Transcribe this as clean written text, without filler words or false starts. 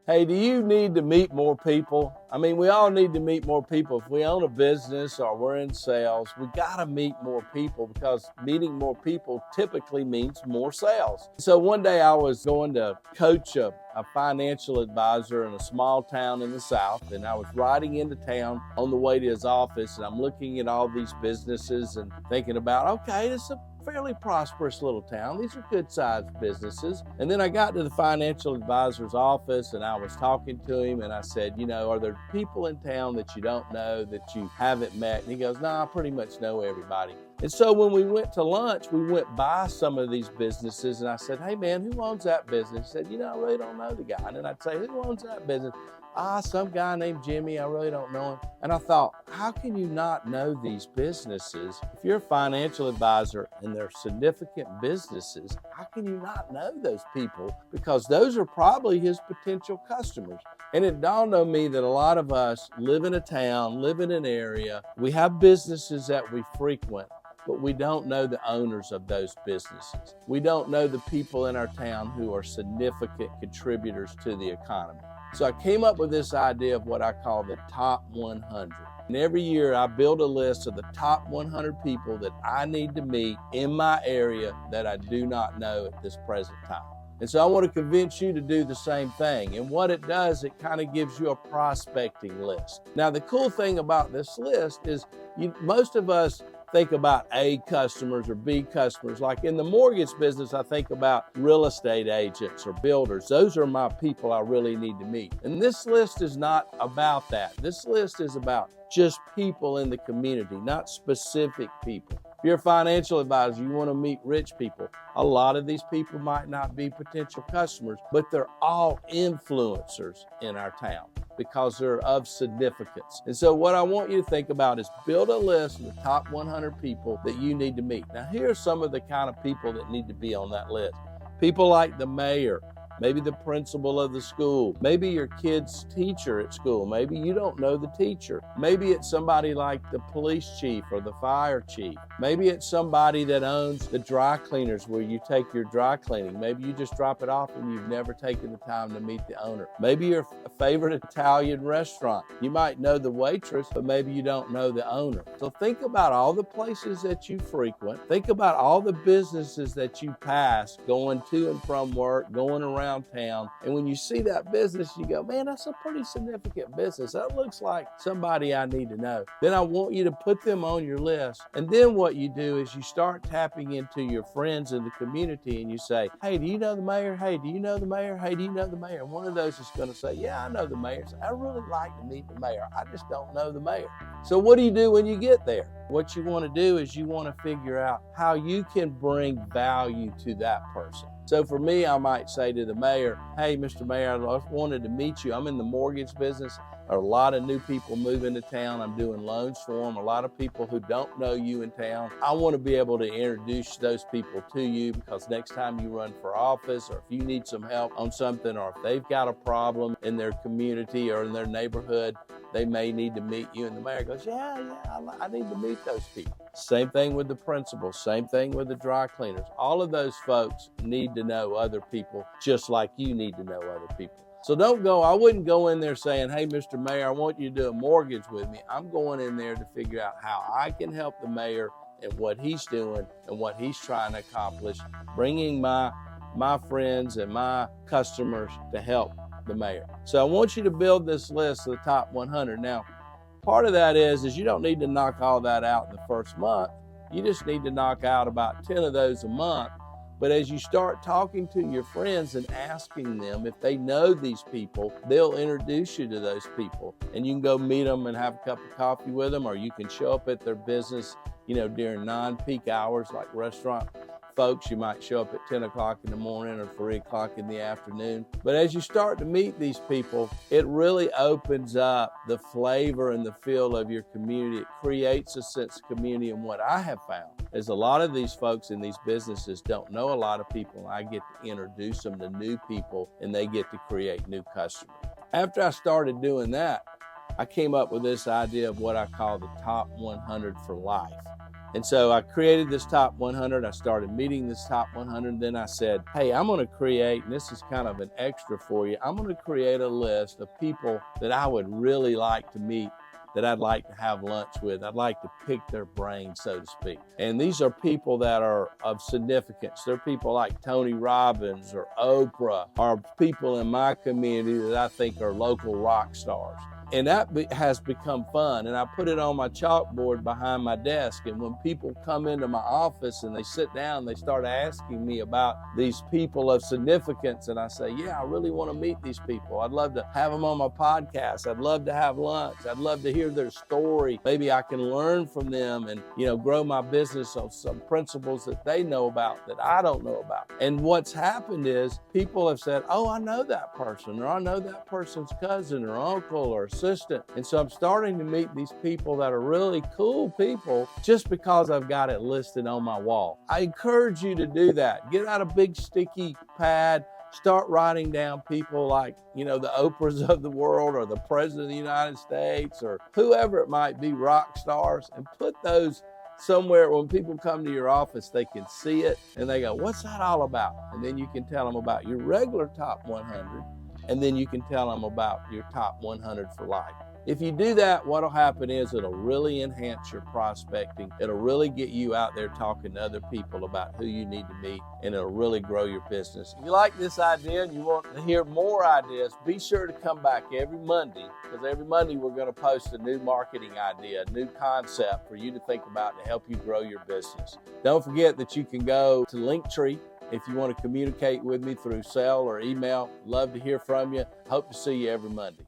Hey, do you need to meet more people? I mean, we all need to meet more people. If we own a business or we're in sales, we gotta meet more people because meeting more people typically means more sales. So one day I was going to coach a financial advisor in a small town in the South, and I was riding into town on the way to his office, and I'm looking at all these businesses and thinking about, okay, this is a fairly prosperous little town. These are good-sized businesses. And then I got to the financial advisor's office and I was talking to him and I said, you know, are there people in town that you don't know, that you haven't met? And he goes, no, I pretty much know everybody. And so when we went to lunch, we went by some of these businesses and I said, hey man, who owns that business? He said, you know, I really don't know the guy. And then I'd say, who owns that business? Some guy named Jimmy, I really don't know him. And I thought, how can you not know these businesses? If you're a financial advisor and they're significant businesses, how can you not know those people? Because those are probably his potential customers. And it dawned on me that a lot of us live in a town, live in an area, we have businesses that we frequent, but we don't know the owners of those businesses. We don't know the people in our town who are significant contributors to the economy. So I came up with this idea of what I call the top 100. And every year I build a list of the top 100 people that I need to meet in my area that I do not know at this present time. And so I want to convince you to do the same thing. And what it does, it kind of gives you a prospecting list. Now, the cool thing about this list is most of us think about A customers or B customers. Like in the mortgage business, I think about real estate agents or builders. Those are my people I really need to meet. And this list is not about that. This list is about just people in the community, not specific people. If you're a financial advisor, you want to meet rich people. A lot of these people might not be potential customers, but they're all influencers in our town because they're of significance. And so what I want you to think about is build a list of the top 100 people that you need to meet. Now, here are some of the kind of people that need to be on that list. People like the mayor, maybe the principal of the school, maybe your kid's teacher at school, maybe you don't know the teacher. Maybe it's somebody like the police chief or the fire chief. Maybe it's somebody that owns the dry cleaners where you take your dry cleaning. Maybe you just drop it off and you've never taken the time to meet the owner. Maybe your favorite Italian restaurant. You might know the waitress, but maybe you don't know the owner. So think about all the places that you frequent. Think about all the businesses that you pass going to and from work, going around town. And when you see that business, you go, man, that's a pretty significant business. That looks like somebody I need to know. Then I want you to put them on your list. And then what you do is you start tapping into your friends in the community and you say, hey, do you know the mayor? Hey, do you know the mayor? Hey, do you know the mayor? And one of those is going to say, yeah, I know the mayor. So I really like to meet the mayor. I just don't know the mayor. So what do you do when you get there? What you want to do is you want to figure out how you can bring value to that person. So for me, I might say to the mayor, hey, Mr. Mayor, I wanted to meet you. I'm in the mortgage business. There are a lot of new people moving to town. I'm doing loans for them. A lot of people who don't know you in town. I want to be able to introduce those people to you because next time you run for office or if you need some help on something or if they've got a problem in their community or in their neighborhood, they may need to meet you. And the mayor goes, yeah, I need to meet those people. Same thing with the principal, same thing with the dry cleaners. All of those folks need to know other people just like you need to know other people. So I wouldn't go in there saying, hey, Mr. Mayor, I want you to do a mortgage with me. I'm going in there to figure out how I can help the mayor and what he's doing and what he's trying to accomplish, bringing my friends and my customers to help the mayor. So I want you to build this list of the top 100. Now, part of that is you don't need to knock all that out in the first month. You just need to knock out about 10 of those a month. But as you start talking to your friends and asking them if they know these people, they'll introduce you to those people. And you can go meet them and have a cup of coffee with them, or you can show up at their business, during non-peak hours like restaurant folks. You might show up at 10 o'clock in the morning or 3 o'clock in the afternoon. But as you start to meet these people, it really opens up the flavor and the feel of your community. It creates a sense of community. And what I have found is a lot of these folks in these businesses don't know a lot of people. I get to introduce them to new people and they get to create new customers. After I started doing that, I came up with this idea of what I call the top 100 for life. And so I created this top 100. I started meeting this top 100. Then I said, hey, I'm going to create, and this is kind of an extra for you, I'm going to create a list of people that I would really like to meet, that I'd like to have lunch with. I'd like to pick their brain, so to speak. And these are people that are of significance. They're people like Tony Robbins or Oprah, or people in my community that I think are local rock stars. And that has become fun. And I put it on my chalkboard behind my desk. And when people come into my office and they sit down, they start asking me about these people of significance. And I say, yeah, I really want to meet these people. I'd love to have them on my podcast. I'd love to have lunch. I'd love to hear their story. Maybe I can learn from them and, grow my business on some principles that they know about that I don't know about. And what's happened is people have said, oh, I know that person, or I know that person's cousin or uncle or assistant. And so I'm starting to meet these people that are really cool people just because I've got it listed on my wall. I encourage you to do that. Get out a big sticky pad, start writing down people like, the Oprahs of the world, or the President of the United States, or whoever it might be, rock stars, and put those somewhere. When people come to your office, they can see it and they go, what's that all about? And then you can tell them about your regular top 100. And then you can tell them about your top 100 for life. If you do that, what'll happen is it'll really enhance your prospecting. It'll really get you out there talking to other people about who you need to meet, and it'll really grow your business. If you like this idea and you want to hear more ideas, be sure to come back every Monday, because every Monday we're going to post a new marketing idea, a new concept for you to think about to help you grow your business. Don't forget that you can go to Linktree if you want to communicate with me through cell or email. Love to hear from you. Hope to see you every Monday.